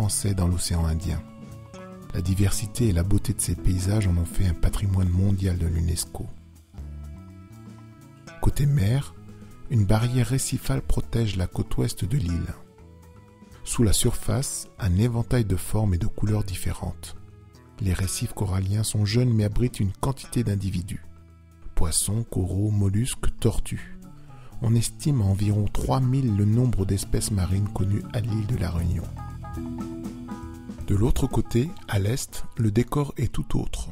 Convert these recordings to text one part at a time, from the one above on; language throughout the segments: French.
français dans l'océan Indien. La diversité et la beauté de ces paysages en ont fait un patrimoine mondial de l'UNESCO. Côté mer, une barrière récifale protège la côte ouest de l'île. Sous la surface, un éventail de formes et de couleurs différentes. Les récifs coralliens sont jeunes mais abritent une quantité d'individus. Poissons, coraux, mollusques, tortues. On estime à environ 3000 le nombre d'espèces marines connues à l'île de la Réunion. De l'autre côté, à l'est, le décor est tout autre.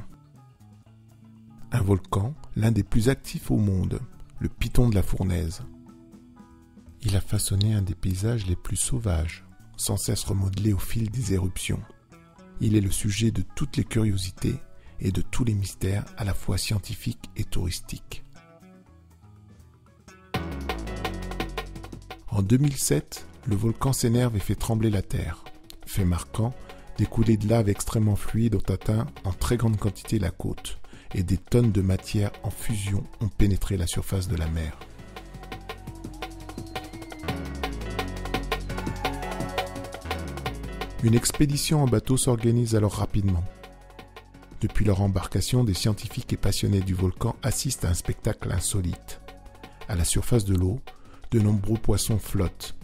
Un volcan, l'un des plus actifs au monde, le Piton de la Fournaise. Il a façonné un des paysages les plus sauvages, sans cesse remodelé au fil des éruptions. Il est le sujet de toutes les curiosités et de tous les mystères à la fois scientifiques et touristiques. En 2007, le volcan s'énerve et fait trembler la terre. Fait marquant, des coulées de lave extrêmement fluides ont atteint en très grande quantité la côte et des tonnes de matière en fusion ont pénétré la surface de la mer. Une expédition en bateau s'organise alors rapidement. Depuis leur embarcation, des scientifiques et passionnés du volcan assistent à un spectacle insolite. À la surface de l'eau, de nombreux poissons flottent.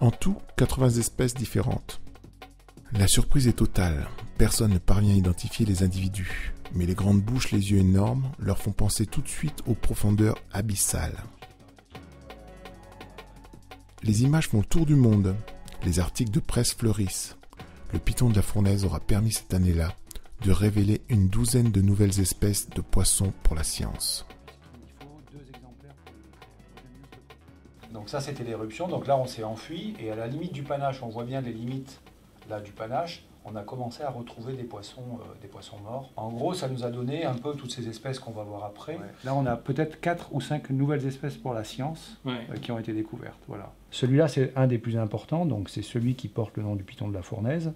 En tout, 80 espèces différentes. La surprise est totale. Personne ne parvient à identifier les individus. Mais les grandes bouches, les yeux énormes, leur font penser tout de suite aux profondeurs abyssales. Les images font le tour du monde. Les articles de presse fleurissent. Le Piton de la Fournaise aura permis cette année-là de révéler une douzaine de nouvelles espèces de poissons pour la science. Donc ça c'était l'éruption, donc là on s'est enfui et à la limite du panache, on voit bien les limites là du panache, on a commencé à retrouver des poissons morts. En gros ça nous a donné un peu toutes ces espèces qu'on va voir après. Ouais. Là on a peut-être 4 ou 5 nouvelles espèces pour la science qui ont été découvertes. Voilà. Celui-là c'est un des plus importants, donc c'est celui qui porte le nom du Piton de la Fournaise,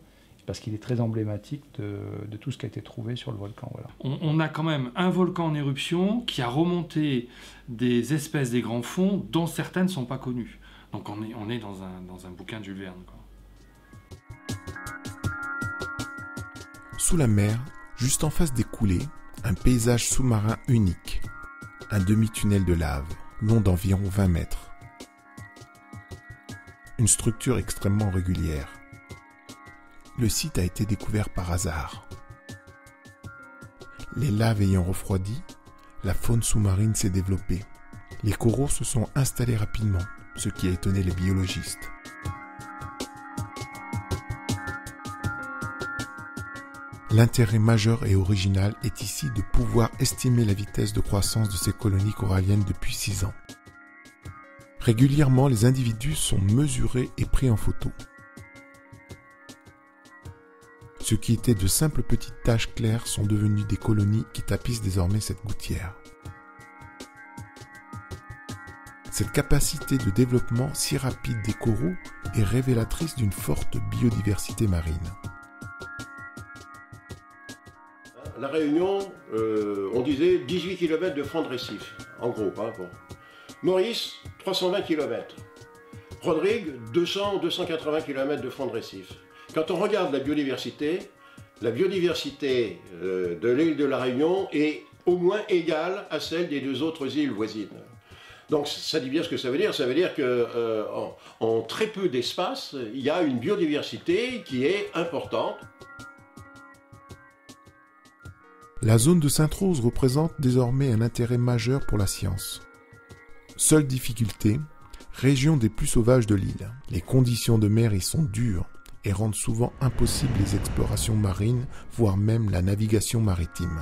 parce qu'il est très emblématique de tout ce qui a été trouvé sur le volcan. Voilà. On a quand même un volcan en éruption qui a remonté des espèces des grands fonds dont certaines ne sont pas connues. Donc on est dans un bouquin de Jules Verne, quoi. Sous la mer, juste en face des coulées, un paysage sous-marin unique. Un demi-tunnel de lave, long d'environ 20 mètres. Une structure extrêmement régulière. Le site a été découvert par hasard. Les laves ayant refroidi, la faune sous-marine s'est développée. Les coraux se sont installés rapidement, ce qui a étonné les biologistes. L'intérêt majeur et original est ici de pouvoir estimer la vitesse de croissance de ces colonies coralliennes depuis 6 ans. Régulièrement, les individus sont mesurés et pris en photo. Ce qui étaient de simples petites taches claires sont devenues des colonies qui tapissent désormais cette gouttière. Cette capacité de développement si rapide des coraux est révélatrice d'une forte biodiversité marine. La Réunion, on disait 18 km de front de récif, en gros. Bon. Maurice, 320 km. Rodrigue, 200-280 km de front de récif. Quand on regarde la biodiversité de l'île de la Réunion est au moins égale à celle des 2 autres îles voisines. Donc ça dit bien ce que ça veut dire. Ça veut dire qu'en très peu d'espace, il y a une biodiversité qui est importante. La zone de Sainte-Rose représente désormais un intérêt majeur pour la science. Seule difficulté, région des plus sauvages de l'île. Les conditions de mer y sont dures et rendent souvent impossibles les explorations marines, voire même la navigation maritime.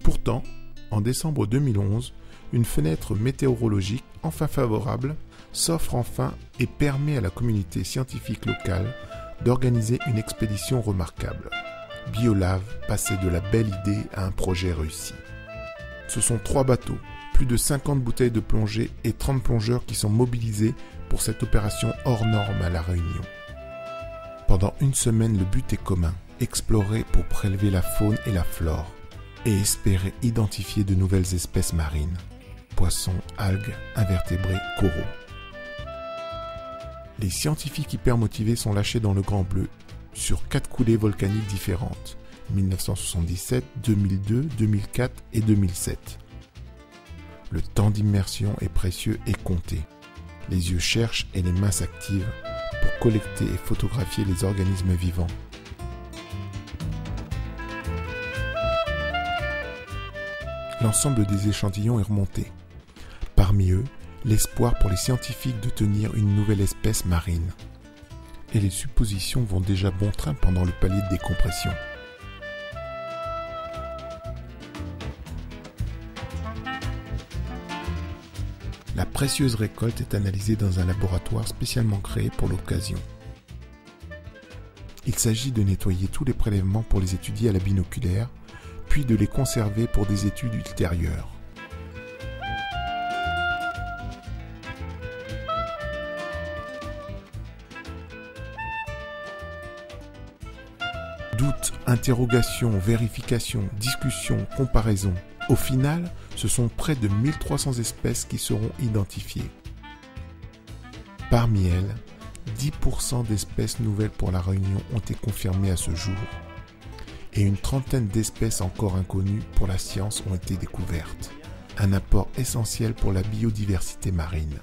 Pourtant, en décembre 2011, une fenêtre météorologique enfin favorable s'offre enfin et permet à la communauté scientifique locale d'organiser une expédition remarquable. Biolave passait de la belle idée à un projet réussi. Ce sont 3 bateaux, plus de 50 bouteilles de plongée et 30 plongeurs qui sont mobilisés pour cette opération hors norme à La Réunion. Pendant une semaine, le but est commun, explorer pour prélever la faune et la flore. et espérer identifier de nouvelles espèces marines, poissons, algues, invertébrés, coraux. Les scientifiques hyper motivés sont lâchés dans le Grand Bleu sur 4 coulées volcaniques différentes, 1977, 2002, 2004 et 2007. Le temps d'immersion est précieux et compté. Les yeux cherchent et les mains s'activent pour collecter et photographier les organismes vivants. L'ensemble des échantillons est remonté. Parmi eux, l'espoir pour les scientifiques de tenir une nouvelle espèce marine. Et les suppositions vont déjà bon train pendant le palier de décompression. La précieuse récolte est analysée dans un laboratoire spécialement créé pour l'occasion. Il s'agit de nettoyer tous les prélèvements pour les étudier à la binoculaire, puis de les conserver pour des études ultérieures. Doutes, interrogations, vérifications, discussions, comparaisons. Au final, ce sont près de 1300 espèces qui seront identifiées. Parmi elles, 10% d'espèces nouvelles pour la Réunion ont été confirmées à ce jour et une trentaine d'espèces encore inconnues pour la science ont été découvertes. Un apport essentiel pour la biodiversité marine.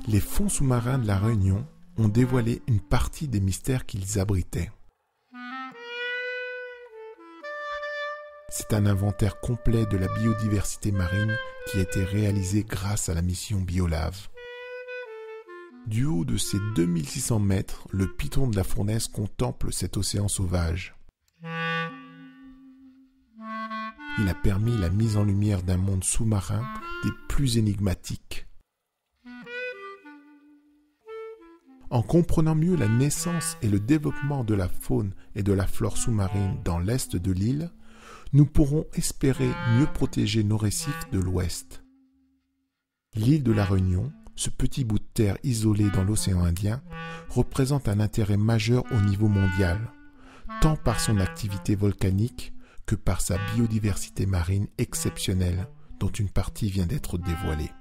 Les fonds sous-marins de la Réunion ont dévoilé une partie des mystères qu'ils abritaient. C'est un inventaire complet de la biodiversité marine qui a été réalisé grâce à la mission Biolave. Du haut de ses 2600 mètres, le piton de la Fournaise contemple cet océan sauvage. Il a permis la mise en lumière d'un monde sous-marin des plus énigmatiques. En comprenant mieux la naissance et le développement de la faune et de la flore sous-marine dans l'est de l'île, nous pourrons espérer mieux protéger nos récifs de l'ouest. L'île de la Réunion, ce petit bout de terre isolé dans l'océan Indien, représente un intérêt majeur au niveau mondial, tant par son activité volcanique que par sa biodiversité marine exceptionnelle, dont une partie vient d'être dévoilée.